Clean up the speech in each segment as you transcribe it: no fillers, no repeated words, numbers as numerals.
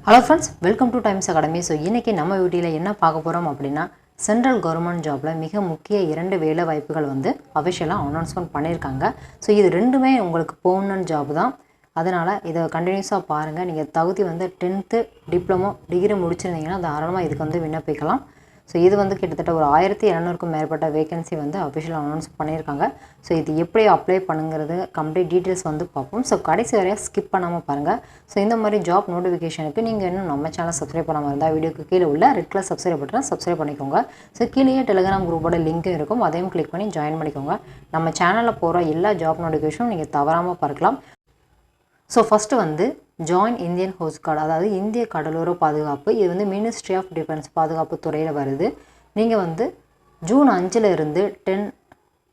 Hello friends, welcome to Times Academy. So இன்னைக்கு நம்ம வீடியோல என்ன பார்க்க போறோம் அப்படினா சென்ட்ரல் கவர்மெண்ட் ஜாப்ல மிக முக்கிய 2 வேலை வாய்ப்புகள் வந்து அபிஷியலா அனௌன்ஸ்மென்ட் பண்ணிருக்காங்க. சோ இது ரெண்டுமே உங்களுக்கு பெர்மனன்ட் ஜாப் தான். அதனால இத கண்டினியூஸா பாருங்க. நீங்க தகுதி வந்து 10th டிப்ளமோ டிகிரி முடிச்சிருந்தீங்கன்னா தாராளமா இதுக்கு வந்து விண்ணப்பிக்கலாம். ஸோ இது வந்து கிட்டத்தட்ட ஒரு 1200க்கும் மேற்பட்ட வேகன்சி வந்து அஃபிஷியலாக அனௌன்ஸ் பண்ணியிருக்காங்க. ஸோ இது எப்படி அப்ளை பண்ணுங்கிறது கம்ப்ளீட் டீட்டெயில்ஸ் வந்து பார்ப்போம். ஸோ கடைசி வரையாக ஸ்கிப் பண்ணாமல் பாருங்கள். ஸோ இந்த மாதிரி ஜாப் நோட்டிஃபிகேஷனுக்கு நீங்கள் இன்னும் நம்ம சேனல் சப்ஸ்கிரைப் பண்ணாமல் இருந்தால் வீடியோக்கு கீழே உள்ள ரெட் கலர் சப்ஸ்கிரைப் பட்டனை சப்ஸ்கிரைப் பண்ணிக்கோங்க. ஸோ கீழே டெலிகிராம் குரூப்போட லிங்க்கும் இருக்கும், அதையும் கிளிக் பண்ணி ஜாயின் பண்ணிக்கோங்க. நம்ம சேனலில் போகிற எல்லா ஜாப் நோட்டிஃபிகேஷனும் நீங்கள் தவறாமல் பார்க்கலாம். ஸோ ஃபஸ்ட்டு வந்து ஜாயின் இந்தியன் கோஸ்ட் கார்டு, அதாவது இந்திய கடலோர பாதுகாப்பு. இது வந்து மினிஸ்ட்ரி ஆஃப் டிஃபென்ஸ் பாதுகாப்பு துறையில் வருது. நீங்கள் வந்து ஜூன் 5 இருந்து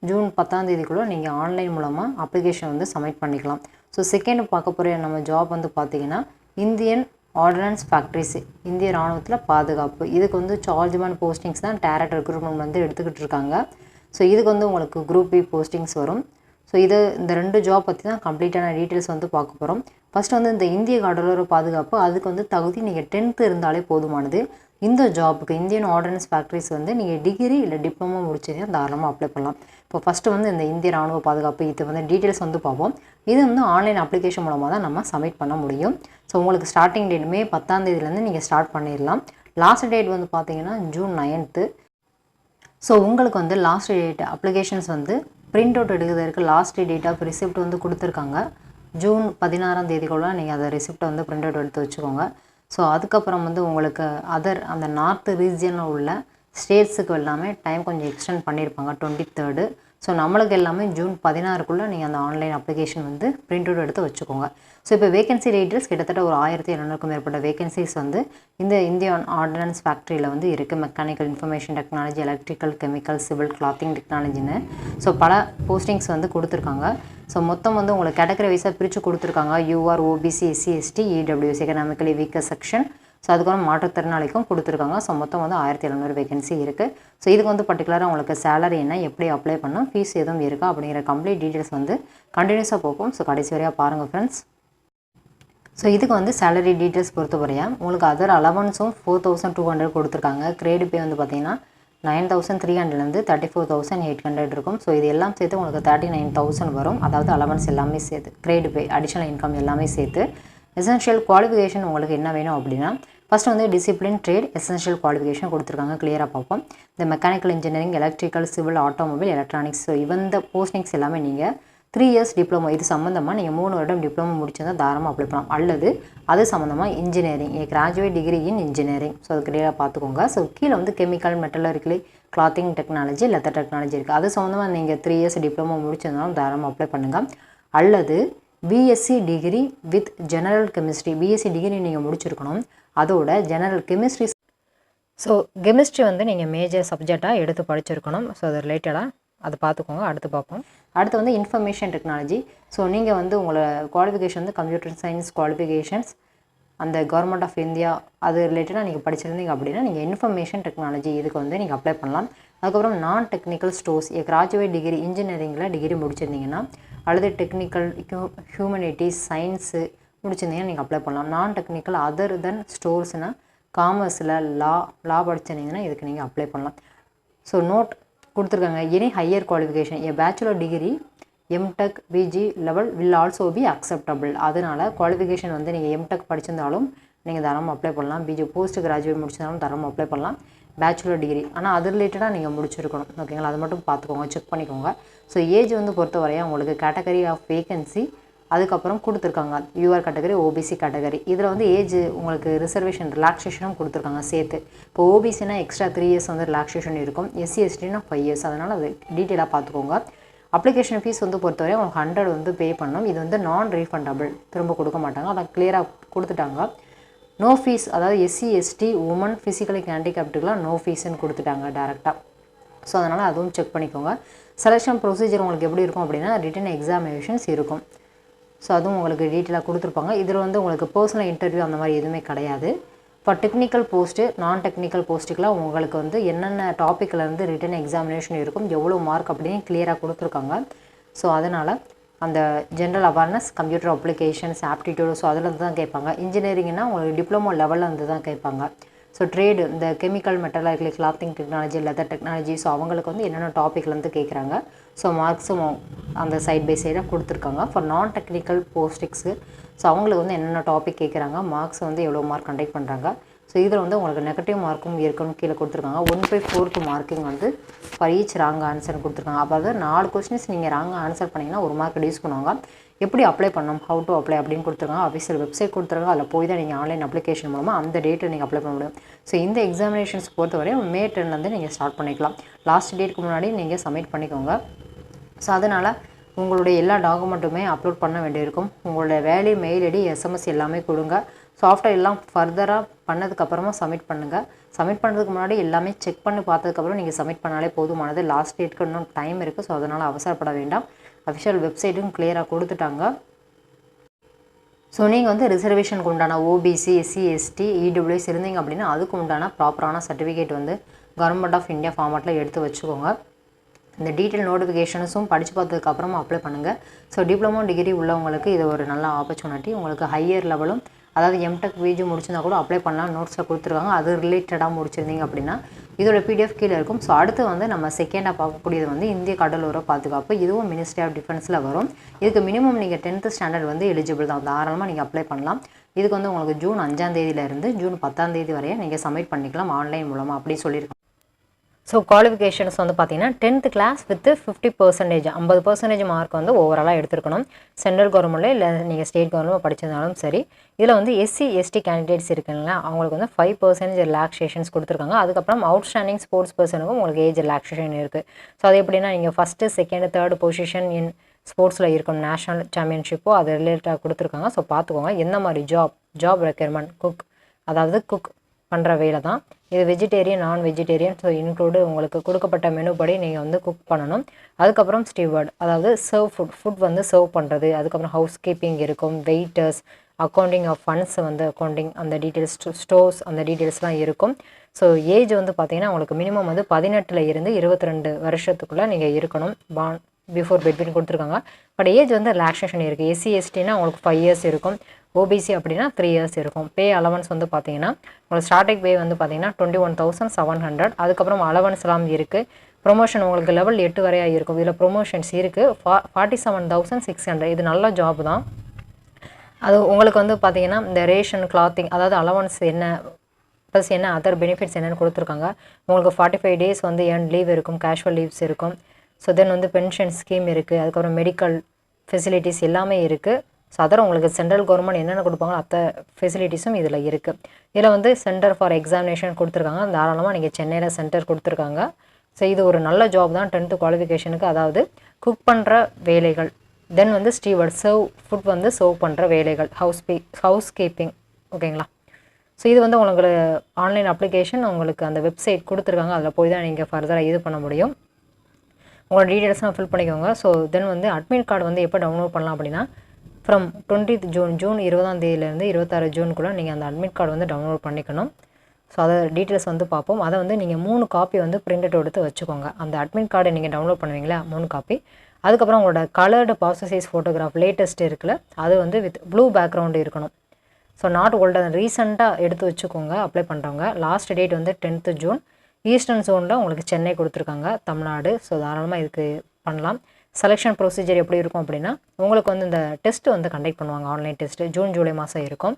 ஜூன் 10 நீங்கள் ஆன்லைன் மூலமாக அப்ளிகேஷன் வந்து சப்மிட் பண்ணிக்கலாம். ஸோ செகண்ட் பார்க்க போகிற நம்ம ஜாப் வந்து பார்த்திங்கன்னா இந்தியன் ஆர்டனன்ஸ் ஃபேக்ட்ரிஸ், இந்திய இராணுவத்தில் பாதுகாப்பு. இதுக்கு வந்து சார்ஜ்மேன் போஸ்டிங்ஸ் தான் டைரக்ட் ரெக்ரூட்மெண்ட் வந்து எடுத்துக்கிட்டு இருக்காங்க. ஸோ இதுக்கு வந்து உங்களுக்கு குரூப் பி போஸ்டிங்ஸ் வரும். ஸோ இந்த 2 ஜாப் பற்றி தான் கம்ப்ளீட்டான டீட்டெயில்ஸ் வந்து பார்க்க போகிறோம். ஃபஸ்ட்டு வந்து இந்த இந்திய கடலோர பாதுகாப்பு, அதுக்கு வந்து தகுதி நீங்கள் 10th இருந்தாலே போதுமானது. இந்த ஜாப்புக்கு இந்தியன் ஆர்டனன்ஸ் ஃபேக்ட்ரிஸ் வந்து நீங்கள் டிகிரி இல்லை டிப்ளமோ முடிச்சீங்கன்னா தாராளமாக அப்ளை பண்ணலாம். இப்போ ஃபஸ்ட்டு வந்து இந்த இந்திய ராணுவ பாதுகாப்பு இது வந்து டீட்டெயில்ஸ் வந்து பார்ப்போம். இது வந்து ஆன்லைன் அப்ளிகேஷன் மூலமாக தான் நம்ம சப்மிட் பண்ண முடியும். ஸோ உங்களுக்கு ஸ்டார்டிங் டேட் மே 10 நீங்கள் ஸ்டார்ட் பண்ணிடலாம். லாஸ்ட் டேட் வந்து பார்த்தீங்கன்னா ஜூன் 9. ஸோ உங்களுக்கு வந்து லாஸ்ட் டேட் அப்ளிகேஷன்ஸ் வந்து பிரிண்ட் அவுட் எடுக்கிறதுக்கு லாஸ்ட் டேட் ஆஃப் ரிசிப்ட் வந்து கொடுத்துருக்காங்க. ஜூன் 16 நீங்கள் அதை ரிசிப்டை வந்து பிரிண்ட் அவுட் எடுத்து வச்சுக்கோங்க. ஸோ அதுக்கப்புறம் வந்து உங்களுக்கு அந்த நார்த் ரீஜியனில் உள்ள ஸ்டேட்ஸுக்கு எல்லாமே டைம் கொஞ்சம் எக்ஸ்டெண்ட் பண்ணியிருப்பாங்க 23rd. ஸோ நம்மளுக்கு எல்லாமே ஜூன் 16 நீங்கள் அந்த ஆன்லைன் அப்ளிகேஷன் வந்து பிரிண்ட் அவுட் எடுத்து வச்சுக்கோங்க. ஸோ இப்போ வேகன்சி டீட்டெயில்ஸ் கிட்டத்தட்ட ஒரு 1700க்கும் மேற்பட்ட வேகன்சிஸ் வந்து இந்த இந்தியன் ஆர்டனன்ஸ் ஃபேக்ட்ரியில் வந்து இருக்குது. Mechanical, information technology, electrical, chemical, civil, clothing டெக்னாலஜின்னு ஸோ பல போஸ்டிங்ஸ் வந்து கொடுத்துருக்காங்க. ஸோ மொத்தம் வந்து உங்களுக்கு கேட்டகரி வைஸாக பிரித்து கொடுத்துருக்காங்க. UR, OBC, SC, ST, EWS, economically weaker section. So அதுக்கான மாற்றுத்திறனாளிக்கும் கொடுத்துருக்காங்க. ஸோ மொத்தம் வந்து 1700 வேகன்சி இருக்குது. ஸோ இதுக்கு வந்து பர்டிகுலராக உங்களுக்கு சேலரி என்ன, எப்படி அப்ளை பண்ணணும், ஃபீஸ் எதுவும் இருக்கா அப்படிங்கிற கம்ப்ளீட் டீட்டெயில்ஸ் வந்து கண்டினியூஸாக பார்ப்போம். ஸோ கடைசி வரையாக பாருங்கள் ஃப்ரெண்ட்ஸ். ஸோ இதுக்கு வந்து சேலரி டீட்டெயில்ஸ் பொறுத்தவரையாக உங்களுக்கு அதர் அலவன்ஸும் 4200 கொடுத்துருக்காங்க. கிரேடு பே வந்து பார்த்தீங்கன்னா 9300 34,800 இருக்கும். ஸோ இது எல்லாம் சேர்த்து உங்களுக்கு 39,000 வரும். அதாவது அலவன்ஸ் எல்லாமே சேர்த்து, கிரேடு பே, அடிஷ்னல் இன்கம் எல்லாமே சேர்த்து. எசென்ஷியல் குவாலிஃபிகேஷன் உங்களுக்கு என்ன வேணும் அப்படின்னா ஃபஸ்ட்டு வந்து டிசிப்ளின், ட்ரேட், எசென்ஷியல் குவாலிஃபிகேஷன் கொடுத்துருக்காங்க. கிளியராக பார்ப்போம். இந்த mechanical engineering, electrical, civil, automobile, electronics. So இந்த போஸ்டிங்ஸ் எல்லாமே நீங்கள் 3 years டிப்ளமோ, இது சம்மந்தமாக நீங்கள் 3 வருடம் டிப்ளமோ முடிச்சிருந்தால் தாராளமாக அப்ளை பண்ணலாம். அல்லது அது சம்மந்தமாக engineering, graduate degree in engineering. So அது கிளியராக பார்த்துக்கோங்க. ஸோ கீழே வந்து chemical, metallurgically, clothing technology, leather technology இருக்குது. அது சம்மந்தமாக நீங்கள் 3 years டிப்ளமோ முடிச்சிருந்தாலும் தாராளமாக அப்ளை பண்ணுங்கள். அல்லது BSc degree with general chemistry, BSc degree நீங்கள் முடிச்சிருக்கணும், அதோட ஜெனரல் கெமிஸ்ட்ரி. ஸோ கெமிஸ்ட்ரி வந்து நீங்கள் மேஜர் சப்ஜெக்டாக எடுத்து படிச்சிருக்கணும். ஸோ அது ரிலேட்டடாக அதை பார்த்துக்கோங்க. அடுத்து பார்ப்போம். அடுத்து வந்து இன்ஃபர்மேஷன் டெக்னாலஜி. ஸோ நீங்கள் வந்து உங்களை குவாலிஃபிகேஷன் வந்து கம்ப்யூட்டர் சயின்ஸ் குவாலிஃபிகேஷன்ஸ் அந்த கவர்மெண்ட் ஆஃப் இந்தியா அது ரிலேட்டடாக நீங்கள் படிச்சிருந்தீங்க அப்படின்னா நீங்கள் இன்ஃபர்மேஷன் டெக்னாலஜி இதுக்கு வந்து நீங்கள் அப்ளை பண்ணலாம். அதுக்கப்புறம் நான் டெக்னிக்கல் ஸ்டோர்ஸ், கிராஜுவேட் டிகிரி இன்ஜினியரிங்கில் டிகிரி முடிச்சிருந்தீங்கன்னா, அல்லது டெக்னிக்கல், ஹியூமனிட்டிஸ், சயின்ஸு முடிச்சிருந்தீங்கன்னா நீங்கள் அப்ளை பண்ணலாம். நான் டெக்னிக்கல் அதர் தென் ஸ்டோர்ஸ்னால் காமர்ஸில் லா படிச்சிருந்தீங்கன்னா இதுக்கு நீங்கள் அப்ளை பண்ணலாம். ஸோ நோட் கொடுத்துருக்காங்க. Any higher qualification bachelor degree, MTech, PG level will also be acceptable. அதனால் குவாலிஃபிகேஷன் வந்து நீங்கள் எம்டெக் படிச்சிருந்தாலும் நீங்கள் தாராளமாக அப்ளை பண்ணலாம். பிஜி போஸ்ட் கிராஜுவேட் முடிச்சிருந்தாலும் தாராளமாக அப்ளை பண்ணலாம். பேச்சுலர் டிகிரி ஆனால் அது ரிலேட்டடாக நீங்கள் முடிச்சிருக்கணும். ஓகேங்களா? அது மட்டும் பார்த்துக்கோங்க, செக் பண்ணிக்கோங்க. ஸோ ஏஜ் வந்து பொறுத்தவரையா உங்களுக்கு கேட்டகரி ஆஃப் வேகன்சி அதுக்கப்புறம் கொடுத்துருக்காங்க. UR category, OBC category. இதில் வந்து ஏஜ் உங்களுக்கு ரிசர்வேஷன் ரிலாக்ஸேஷனும் கொடுத்துருக்காங்க சேர்த்து. இப்போ ஓபிசினா எக்ஸ்ட்ரா 3 years வந்து ரிலாக்ஸேஷன் இருக்கும். எஸ்சி எஸ்டினா 5 years. அதனால் அது டீட்டெயிலாக பார்த்துக்கோங்க. அப்ளிகேஷன் ஃபீஸ் வந்து பொறுத்தவரை உங்களுக்கு 100 வந்து பே பண்ணணும். இது வந்து நான் ரீஃபண்டபிள், திரும்ப கொடுக்க மாட்டாங்க. அதை கிளியராக கொடுத்துட்டாங்க. நோ ஃபீஸ், அதாவது எஸ்சி எஸ்டி உமன் ஃபிசிக்கலி ஹேண்டிகேப்டுக்கெலாம் நோ ஃபீஸ்ன்னு கொடுத்துட்டாங்க டேரெக்டாக. ஸோ அதனால் அதுவும் செக் பண்ணிக்கோங்க. செலெக்ஷன் ப்ரொசீஜர் உங்களுக்கு எப்படி இருக்கும் அப்படின்னா ரிட்டன் எக்ஸாமினேஷன்ஸ் இருக்கும். ஸோ அதுவும் உங்களுக்கு டீட்டெயிலாக கொடுத்துருப்பாங்க. இதில் வந்து உங்களுக்கு பர்சனல் இன்டர்வியூ அந்த மாதிரி எதுவுமே கிடையாது. இப்போ டெக்னிக்கல் போஸ்ட்டு, நான் டெக்னிக்கல் போஸ்ட்டுக்கெலாம் உங்களுக்கு வந்து என்னென்ன டாப்பிக்கில் இருந்து ரிட்டன் எக்ஸாமினேஷன் இருக்கும், எவ்வளோ மார்க் அப்படின்னு கிளியராக கொடுத்துருக்காங்க. ஸோ அதனால் அந்த general awareness, computer applications, aptitude, so அதில் தான் கேட்பாங்க. இன்ஜினியரிங்னா உங்களுக்கு டிப்ளமோ லெவலில் வந்து தான் கேட்பாங்க. ஸோ ட்ரேடு, இந்த chemical, metallurgy, clothing technology, leather technology, so அவங்களுக்கு வந்து என்னென்ன டாப்பிக்லேருந்து கேட்குறாங்க. ஸோ மார்க்ஸும் அந்த சைட் பை சைடாக கொடுத்துருக்காங்க. ஃபார் நான் டெக்னிக்கல் போஸ்டிக்ஸு, ஸோ அவங்களுக்கு வந்து என்னென்ன டாபிக் கேட்குறாங்க, மார்க்ஸ் வந்து எவ்வளோ மார்க் கண்டக்ட் பண்ணுறாங்க. ஸோ இதில் வந்து உங்களுக்கு நெகட்டிவ் மார்க்கும் இருக்குன்னு கீழே கொடுத்துருக்காங்க. 1/4 மார்க்கிங் வந்து ஃபார் ஈச் ராங் ஆன்சர் கொடுத்துருக்காங்க. அதாவது 4 கொஸ்டின்ஸ் நீங்கள் ராங் ஆன்சர் பண்ணிங்கன்னா 1 மார்க் ரெடியூஸ் பண்ணுவாங்க. எப்படி அப்ளை பண்ணணும், ஹவு டு அப்ளை அப்படின்னு கொடுத்துருக்காங்க. அஃபிஷியல் வெப்சைட் கொடுத்துருக்காங்க. அதில் போய் தான் நீங்கள் ஆன்லைன் அப்ளிகேஷன் மூலமாக அந்த டேட்டை நீங்கள் அப்ளை பண்ண முடியும். ஸோ இந்த எக்ஸாமினேஷன்ஸ் பொறுத்தவரை மே 10 நீங்கள் ஸ்டார்ட் பண்ணிக்கலாம். லாஸ்ட் டேட்டுக்கு முன்னாடி நீங்கள் சப்மிட் பண்ணிக்கோங்க. ஸோ அதனால் உங்களுடைய எல்லா டாக்குமெண்ட்டுமே அப்லோட் பண்ண வேண்டியிருக்கும். உங்களுடைய வேல்யூ, மெயில் ஐடி, எஸ்எம்எஸ் எல்லாமே கொடுங்க. சாஃப்ட்வேர் எல்லாம் ஃபர்தராக பண்ணதுக்கப்புறமா சப்மிட் பண்ணுங்கள். சப்மிட் பண்ணுறதுக்கு முன்னாடி எல்லாமே செக் பண்ணி பார்த்ததுக்கப்புறம் நீங்கள் சப்மிட் பண்ணாலே போதுமானது. லாஸ்ட் டேட்டுக்கு இன்னும் டைம் இருக்குது. ஸோ அதனால் அவசரப்பட வேண்டாம். அஃபிஷியல் வெப்சைட்டும் கிளியராக கொடுத்துட்டாங்க. ஸோ நீங்கள் வந்து ரிசர்வேஷனுக்கு உண்டான ஓபிசி, எஸ்சி, எஸ்டி, இடபிள்யூஎஸ் இருந்தீங்க அப்படின்னா அதுக்கு உண்டான ப்ராப்பரான சர்டிஃபிகேட் வந்து கவர்மெண்ட் ஆஃப் இந்தியா ஃபார்மேட்டில் எடுத்து வச்சுக்கோங்க. இந்த டீட்டெயில் நோட்டிஃபிகேஷன்ஸும் படித்து பார்த்ததுக்கப்புறமா அப்ளை பண்ணுங்கள். ஸோ டிப்ளமோ டிகிரி உள்ளவங்களுக்கு இது ஒரு நல்ல ஆப்பர்ச்சுனிட்டி. உங்களுக்கு ஹையர் லெவலும், அதாவது எம்டெக் பிஜி முடிச்சிருந்தா கூட அப்ளை பண்ணலாம். நோட்ஸில் கொடுத்துருக்காங்க. அது ரிலேட்டடாக முடிச்சிருந்தீங்க அப்படின்னா இதோட பிடிஎஃப் கீழே இருக்கும். ஸோ அடுத்து வந்து நம்ம செகண்டாக பார்க்கக்கூடியது வந்து இந்திய கடலோர பாதுகாப்பு. இதுவும் மினிஸ்ட்ரி ஆஃப் டிஃபென்ஸில் வரும். இதுக்கு மினிமம் நீங்கள் 10th ஸ்டாண்டர்ட் வந்து எலிஜிபிள் தான். தாராளமாக நீங்கள் அப்ளை பண்ணலாம். இதுக்கு வந்து உங்களுக்கு ஜூன் 5 ஜூன் 10 வரைய நீங்கள் சப்மிட் பண்ணிக்கலாம் ஆன்லைன் மூலமாக அப்படி சொல்லியிருக்காங்க. ஸோ குவாலிஃபிகேஷன்ஸ் வந்து பார்த்தீங்கன்னா 10th கிளாஸ் வித் 50%, 50% மார்க் வந்து ஓவராலாக எடுத்துருக்கணும். சென்ட்ரல் கவர்மெண்ட்டில் இல்லை நீங்கள் ஸ்டேட் கவர்மெண்ட் படிச்சிருந்தாலும் சரி. இதில் வந்து எஸ்சி, எஸ்டி கேண்டிடேட்ஸ் இருக்குங்களா, அவங்களுக்கு வந்து 5% ரிலாக்ஸேஷன்ஸ் கொடுத்துருக்காங்க. அதுக்கப்புறம் அவுட்ஸ்டாண்டிங் ஸ்போர்ட்ஸ் பர்சனுக்கும் உங்களுக்கு ஏஜ் ரிலாக்ஸேஷன் இருக்குது. ஸோ அது எப்படின்னா நீங்கள் first, second, third position in ஸ்போர்ட்ஸில் இருக்கும் நேஷனல் சாம்பியன்ஷிப்போ அது ரிலேட்டடாக கொடுத்துருக்காங்க. ஸோ பார்த்துக்கோங்க எந்த மாதிரி ஜாப் ரெக்யர்மெண்ட். அதாவது குக் பண்ணுற வேலை தான் இது. வெஜிடேரியன், நான் வெஜிடேரியன், ஸோ இன்க்ளூடு உங்களுக்கு கொடுக்கப்பட்ட மெனு படி நீங்கள் வந்து குக் பண்ணணும். அதுக்கப்புறம் ஸ்டீவர்ட், அதாவது ஃபுட் வந்து சர்வ் பண்ணுறது. அதுக்கப்புறம் ஹவுஸ் கீப்பிங் இருக்கும், வெயிட்டர்ஸ், அக்கௌண்டிங் ஆஃப் ஃபண்ட்ஸ் வந்து அக்கௌண்டிங், அந்த டீட்டெயில்ஸ், ஸ்டோர்ஸ், அந்த டீட்டெயில்ஸ்லாம் இருக்கும். ஸோ ஏஜ் வந்து பார்த்தீங்கன்னா உங்களுக்கு மினிமம் வந்து 18 இருந்து 22 வருஷத்துக்குள்ளே நீங்கள் இருக்கணும். பிஃபோர் பெட்வீன் கொடுத்துருக்காங்க. பட் ஏஜ் வந்து ரிலாக்ஸேஷன் இருக்குது. எஸ்சி, எஸ்டினா உங்களுக்கு 5 இயர்ஸ் இருக்கும். ஓபிசி அப்படின்னா 3 இயர்ஸ் இருக்கும். பே அலவன்ஸ் வந்து பார்த்தீங்கன்னா உங்களுக்கு ஸ்டார்டிங் பே வந்து பார்த்தீங்கன்னா 21,700. அதுக்கப்புறம் அலவன்ஸ்லாம் இருக்குது. ப்ரொமோஷன் உங்களுக்கு லெவல் 8 வரையாக இருக்கும். இதில் ப்ரொமோஷன்ஸ் இருக்குது. 47,600. இது நல்ல ஜாப் தான். அது உங்களுக்கு வந்து பார்த்தீங்கன்னா இந்த ரேஷன், கிளாத்திங், அதாவது அலவன்ஸ் என்ன ப்ளஸ் என்ன அதர் பெனிஃபிட்ஸ் என்னென்னு கொடுத்துருக்காங்க. உங்களுக்கு 45 days வந்து ஏர்ன் லீவ் இருக்கும், கேஷுவல் லீவ்ஸ் இருக்கும். ஸோ தென் வந்து பென்ஷன் ஸ்கீம் இருக்குது. அதுக்கப்புறம் மெடிக்கல் ஃபெசிலிட்டிஸ் எல்லாமே இருக்குது. ஸோ அதர் உங்களுக்கு சென்ட்ரல் கவர்மெண்ட் என்னென்ன கொடுப்பாங்களோ அத்த ஃபெசிலிட்டிஸும் இதில் இருக்குது. இதில் வந்து சென்டர் ஃபார் எக்ஸாமினேஷன் கொடுத்துருக்காங்க. தாராளமாக நீங்கள் சென்னையில் சென்டர் கொடுத்துருக்காங்க. ஸோ இது ஒரு நல்ல ஜாப் தான் 10th குவாலிஃபிகேஷனுக்கு. அதாவது குக் பண்ணுற வேலைகள், தென் வந்து ஸ்டீவர்ட், ஃபுட் வந்து சர்வ் பண்ணுற வேலைகள், ஹவுஸ் கீப்பிங், ஓகேங்களா. ஸோ இது வந்து உங்களுக்கு ஆன்லைன் அப்ளிகேஷன் உங்களுக்கு அந்த வெப்சைட் கொடுத்துருக்காங்க. அதில் போய் தான் நீங்கள் ஃபர்தராக இது பண்ண முடியும். உங்களோட டீட்டெயில்ஸ்லாம் ஃபில் பண்ணிக்கோங்க. ஸோ தென் வந்து அட்மிட் கார்டு வந்து எப்போ டவுன்லோட் பண்ணலாம் அப்படின்னா ஃப்ரம் 20th ஜூன் 20 26 ஜூனுக்குள்ளே நீங்கள் அந்த அட்மிட் கார்டு வந்து டவுன்லோட் பண்ணிக்கணும். ஸோ அதை டீட்டெயில்ஸ் வந்து பார்ப்போம். அதை வந்து நீங்கள் 3 காப்பி வந்து பிரிண்ட் அவுட் எடுத்து வச்சுக்கோங்க. அந்த அட்மிட் கார்டை நீங்கள் டவுன்லோட் பண்ணுவீங்களா, 3 காப்பி. அதுக்கப்புறம் உங்களோட coloured passport size photograph latest இருக்குல்ல, அது வந்து வித் ப்ளூ பேக்ரவுண்டு இருக்கணும். ஸோ நாட் ஓல்டர், ரீசெண்டாக எடுத்து வச்சுக்கோங்க அப்ளை பண்ணுறவங்க. லாஸ்ட் டேட் வந்து 10th ஜூன். ஈஸ்டர்ன் ஜோனில் உங்களுக்கு சென்னை கொடுத்துருக்காங்க, தமிழ்நாடு. ஸோ தாராளமாக இதுக்கு பண்ணலாம். செலெக்ஷன் ப்ரொசீஜர் எப்படி இருக்கும் அப்படின்னா உங்களுக்கு வந்து இந்த டெஸ்ட்டு வந்து கண்டக்ட் பண்ணுவாங்க. ஆன்லைன் டெஸ்ட்டு ஜூன் ஜூலை மாதம் இருக்கும்.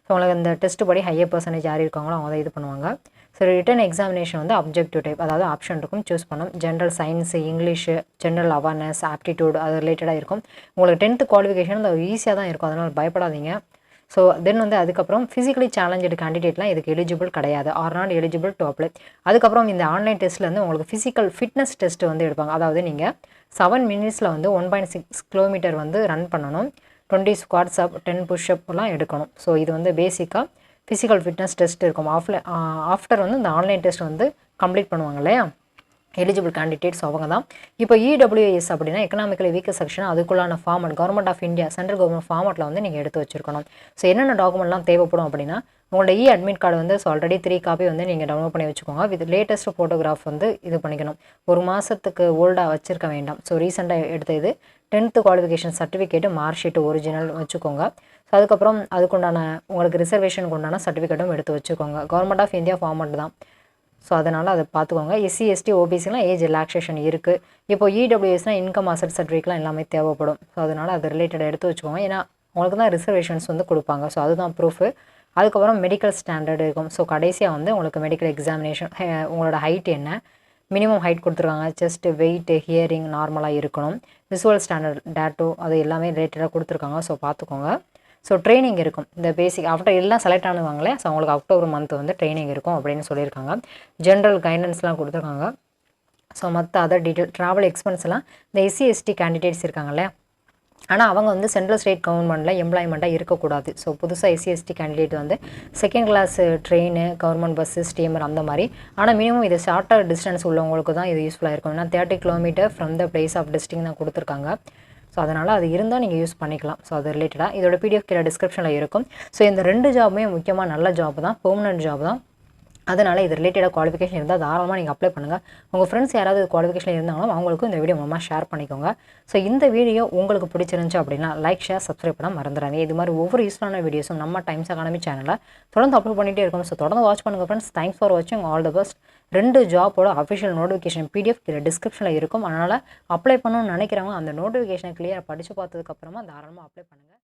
ஸோ உங்களுக்கு இந்த டெஸ்ட்டு படி ஹையர் பர்சன்டேஜ் யார் இருக்காங்களோ அவங்க தான் இது பண்ணுவாங்க. ஸோ ரிட்டன் எக்ஸாமினேஷன் வந்து அப்ஜெக்டிவ் டைப், அதாவது ஆப்ஷன் இருக்கும், சூஸ் பண்ணணும். General science, English, general awareness, aptitude அது ரிலேட்டடாக இருக்கும். உங்களுக்கு 10th குவாலிஃபிகேஷன் அது ஈஸியாக தான் இருக்கும், அதனால் பயப்படாதீங்க. ஸோ தென் வந்து அதுக்கப்புறம் ஃபிசிக்கலி சேலஞ்சு கேண்டிடேட்லாம் இதுக்கு எலிஜிபிள் கிடையாது, are not eligible to apply. அதுக்கப்புறம் இந்த ஆன்லைன் டெஸ்ட்டில் வந்து உங்களுக்கு ஃபிசிக்கல் ஃபிட்னஸ் டெஸ்ட்டு வந்து எடுப்பாங்க. அதாவது நீங்கள் 7 minutesல வந்து 1.6 கிலோமீட்டர் வந்து ரன் பண்ணணும், 20 ஸ்குவாட்ஸ் அப், 10 புஷ்அப்லாம் எடுக்கணும். ஸோ இது வந்து பேசிக்காக ஃபிசிக்கல் ஃபிட்னஸ் டெஸ்ட் இருக்கும். ஆஃப்டர் வந்து இந்த ஆன்லைன் டெஸ்ட் வந்து கம்ப்ளீட் பண்ணுவாங்க இல்லையா எலிஜிபிள் கேண்டிடேட்ஸ் அவங்க தான். இப்போ இடபிள்யூஎஸ் அப்படின்னா எக்கனாமிக்கலி வீக்கர் செக்ஷன், அதுக்குள்ளான format government of India central government ஃபார்மட்டில் வந்து நீங்கள் எடுத்து வச்சிருக்கணும். ஸோ என்னென்ன டாக்குமெண்ட்லாம் தேவைப்படும் அப்படின்னா உங்களோட அட்மிட் கார்டு வந்து ஆல்ரெடி 3 காப்பி வந்து நீங்கள் டவுன்லோட் பண்ணி வச்சுக்கோங்க. வித் லேட்டஸ்ட் ஃபோட்டோகிராஃப் வந்து இது பண்ணிக்கணும். 1 மாதத்துக்கு ஓல்டாக வச்சுருக்க வேண்டாம். ஸோ ரீசெண்டாக எடுத்த இது 10th qualification certificate, mark sheet original வச்சுக்கோங்க. ஸோ அதுக்கப்புறம் அதுக்குண்டான உங்களுக்கு ரிசர்வேஷனுக்கு உண்டான சர்டிஃபிகேட்டும் எடுத்து வச்சுக்கோங்க. கவர்மெண்ட் ஆஃப் இந்தியா ஃபார்மெட் தான். ஸோ அதனால் அதை பார்த்துக்கோங்க. எஸ்சி எஸ்டி ஓபிசிலாம் ஏஜ் ரிலாக்ஸேஷன் இருக்குது. இப்போ இடபிள்யூஎஸ்னால் இன்கம் அசட் சர்டிஃபிகேட்லாம் எல்லாமே தேவைப்படும். ஸோ அதனால் அது ரிலேட்டடாக எடுத்து வச்சுக்கோங்க. ஏன்னா உங்களுக்கு தான் ரிசர்வேஷன்ஸ் வந்து கொடுப்பாங்க. ஸோ அதுதான் ப்ரூஃபு. அதுக்கப்புறம் மெடிக்கல் ஸ்டாண்டர்டு இருக்கும். ஸோ கடைசியாக வந்து உங்களுக்கு மெடிக்கல் எக்ஸாமினேஷன், உங்களோட ஹைட் என்ன, மினிமம் ஹைட் கொடுத்துருக்காங்க, செஸ்ட்டு, வெயிட்டு, ஹியரிங் நார்மலாக இருக்கணும், விசுவல் ஸ்டாண்டர்ட், டேட்டோ அது எல்லாமே ரிலேட்டடாக கொடுத்துருக்காங்க. ஸோ பார்த்துக்கோங்க. ஸோ ட்ரைனிங் இருக்கும். இந்த பேசிக் ஆஃப்டர் எல்லாம் செலக்ட் ஆனவாங்களே, ஸோ அவங்களுக்கு அக்டோபர் மந்த் வந்து ட்ரைனிங் இருக்கும் அப்படின்னு சொல்லியிருக்காங்க. ஜென்ரல் கைடன்ஸ்லாம் கொடுத்துருக்காங்க. ஸோ மற்ற அதர் டீட்டெயில் ட்ராவல் எக்ஸ்பென்ஸ்லாம் இந்த எஸ்சி எஸ்டி கேண்டிடேட்ஸ் இருக்காங்களே, ஆனால் அவங்க வந்து சென்ட்ரல் ஸ்டேட் கவர்மெண்ட்டில் எம்ப்ளாய்மெண்ட்டாக இருக்கக்கூடாது. ஸோ புதுசாக எஸ்சி எஸ்டி கேண்டிடேட் வந்து second class train, government bus, steamer அந்த மாதிரி. ஆனால் மினிமம் இது ஷார்ட்டர் டிஸ்டன்ஸ் உள்ளவங்களுக்கு தான் இது யூஸ்ஃபுல்லாக இருக்கும். ஏன்னா 30 kilometre from the place of டிஸ்டிங் தான் கொடுத்துருக்காங்க. ஸோ அதனால் அது இருந்தால் நீங்கள் யூஸ் பண்ணிக்கலாம். ஸோ அது ரிலேட்டடாக இதோட பிடிஎஃப் கீழே டிஸ்கிரிப்ஷனில் இருக்கும். ஸோ இந்த 2 ஜாபுமே முக்கியமாக நல்ல ஜாப் தான், பெர்மனன்ட் ஜாப் தான். அதனால் இது ரிலேட்டடாக குவாலிஃபிகேஷன் இருந்தால் தாராளமாக நீங்கள் அப்ளை பண்ணுங்கள். உங்கள் ஃப்ரெண்ட்ஸ் யாராவது குவாலிஃபிகேஷன் இருந்தாலும் அவங்களுக்கும் இந்த வீடியோ மூலமாக ஷேர் பண்ணிக்கோங்க. ஸோ இந்த வீடியோ உங்களுக்கு பிடிச்சிருந்துச்சு அப்படின்னா லைக், ஷேர், சப்ஸ்கிரைப் பண்ண மறந்துடாதீங்க. இது மாதிரி ஒவ்வொரு யூஸ்ஃபுல்லான வீடியோஸும் நம்ம டைம்ஸ் அகாடமி சேனலில் தொடர்ந்து அப்லோட் பண்ணிகிட்டே இருக்கும். ஸோ தொடர்ந்து வாட்ச் பண்ணுங்கள் ஃப்ரெண்ட்ஸ். தேங்க்ஸ் ஃபார் வாட்சிங். All the best. 2 ஜாப்போட அஃபிஷியல் நோட்டிஃபிகேஷன் பிடிஎஃப் கீழே டிஸ்கிரிப்ஷனில் இருக்கும். அதனால் அப்ளை பண்ணணும்னு நினைக்கிறவங்க அந்த நோட்டிஃபிகேஷனை கிளியராக படித்து பார்த்ததுக்கப்புறமா தாராளமாக அப்ளை பண்ணுங்கள்.